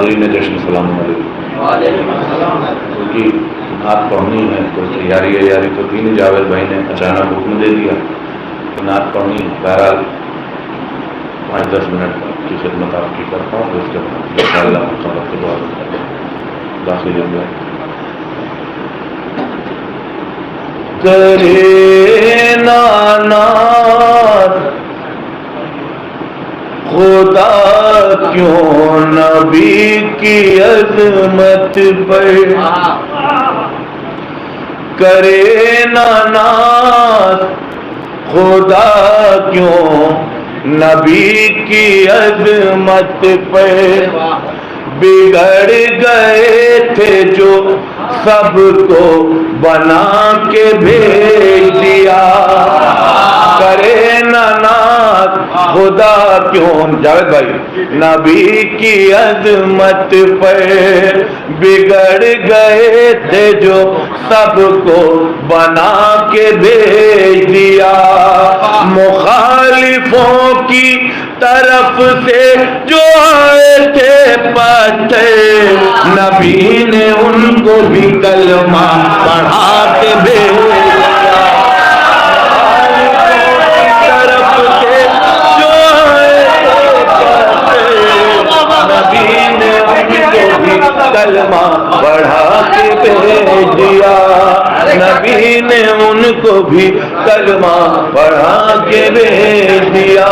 حاضرین جشن سلام علیکم. کیونکہ نعت پڑھنی ہے تو تیاری تو تھی نہیں. جاوید بھائی نے اچانک حکم دے دیا کہ نعت پڑھنی ہے. بہرحال 5-10 منٹ کی خدمت آپ کی کرتا ہوں. اس کے بعد انشاءاللہ مقرر کے بعد داخل ہو گیا. کرے نانات خدا کیوں نبی کی عظمت پر کرے نانات خدا کیوں نبی کی عظمت پر بگڑ گئے تھے جو سب کو بنا کے بھیج دیا. کرے نانات خدا کیوں جاوید بھائی نبی کی عظمت پر بگڑ گئے تھے جو سب کو بنا کے بھیج دیا. مخالفوں کی طرف سے جو آئے تھے پتھر نبی نے ان کو بھی کلمہ پڑھا کے بھیج دیا. طرف سے جو آئے تھے پتھر نبی نے ان کو بھی کلمہ پڑھا کے بھیج دیا. نبی نے ان کو بھی کلمہ پڑھا کے بھیج دیا.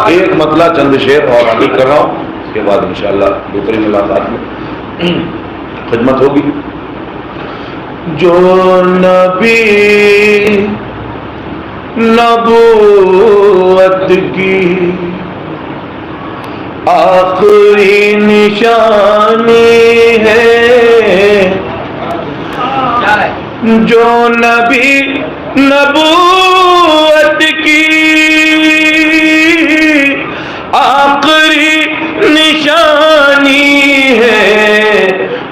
ایک مطلع چند شعر اور عمل کر رہا ہوں. اس کے بعد انشاءاللہ دوسری ملاقات میں خدمت ہوگی. جو نبی نبوت کی آخری نشانی ہے, جو نبی نبوت کی آخری نشانی ہے,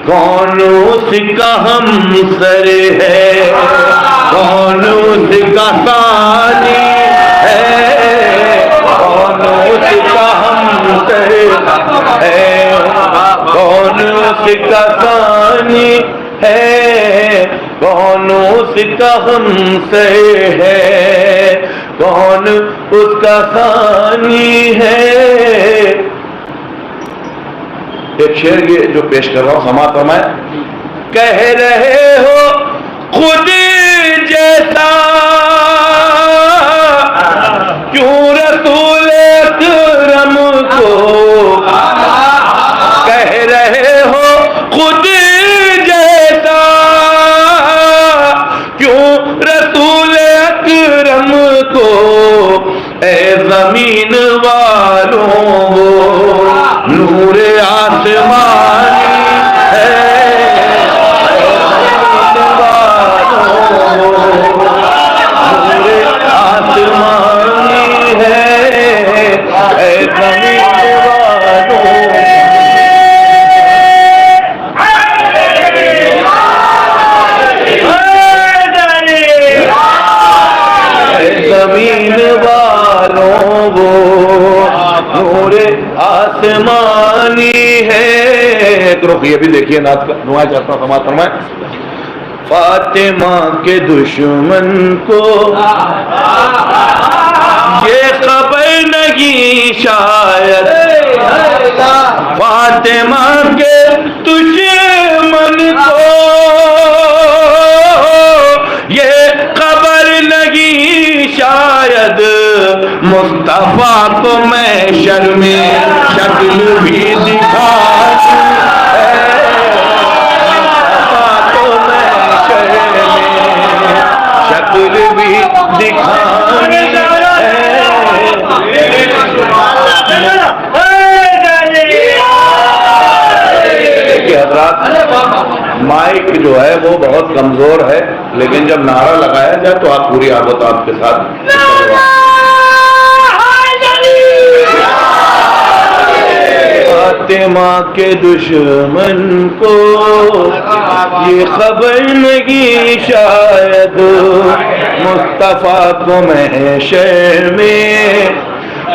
کون اس کا ہمسر ہے, کون اس کا ثانی ہے, کون اس کا ہمسر ہے, کون اس کا ثانی ہے, کون اس کا ہمسر ہے, کون اس کا ثانی ہے. ایک شعر یہ جو پیش کر رہا ہوں سماعت فرمائیں. کہہ رہے ہو خود جیسا کیوں رسول اکرم کو, کہہ رہے ہو خود جیسا کیوں رسول اکرم کو, اے زمین والوں وہ نور آسمانی ہے, اے زمین والوں وہ نور آسمانی ہے, اے زمین والوں زمین والوں وہ نور آسمانی ہے. ایک رخ یہ بھی دیکھیے نعت کا دعائیں چاہتا ہوں سماعت فرمائیں. فاطمہ کے دشمن کو یہ خبر نہیں شاید, فاطمہ کے دشمن کو یہ خبر نہیں شاید, مصطفیٰ کو میں شرم شکل بھی دکھاؤں, مصطفیٰ کو میں شرم شکل بھی دکھاؤں حضرات. مائک جو ہے وہ بہت کمزور ہے, لیکن جب نعرہ لگایا جائے تو آپ پوری آبت آپ کے ساتھ. فاطمہ کے دشمن کو یہ خبر نہیں شاید, مصطفیٰ کو محشر میں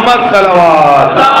محمد صلوات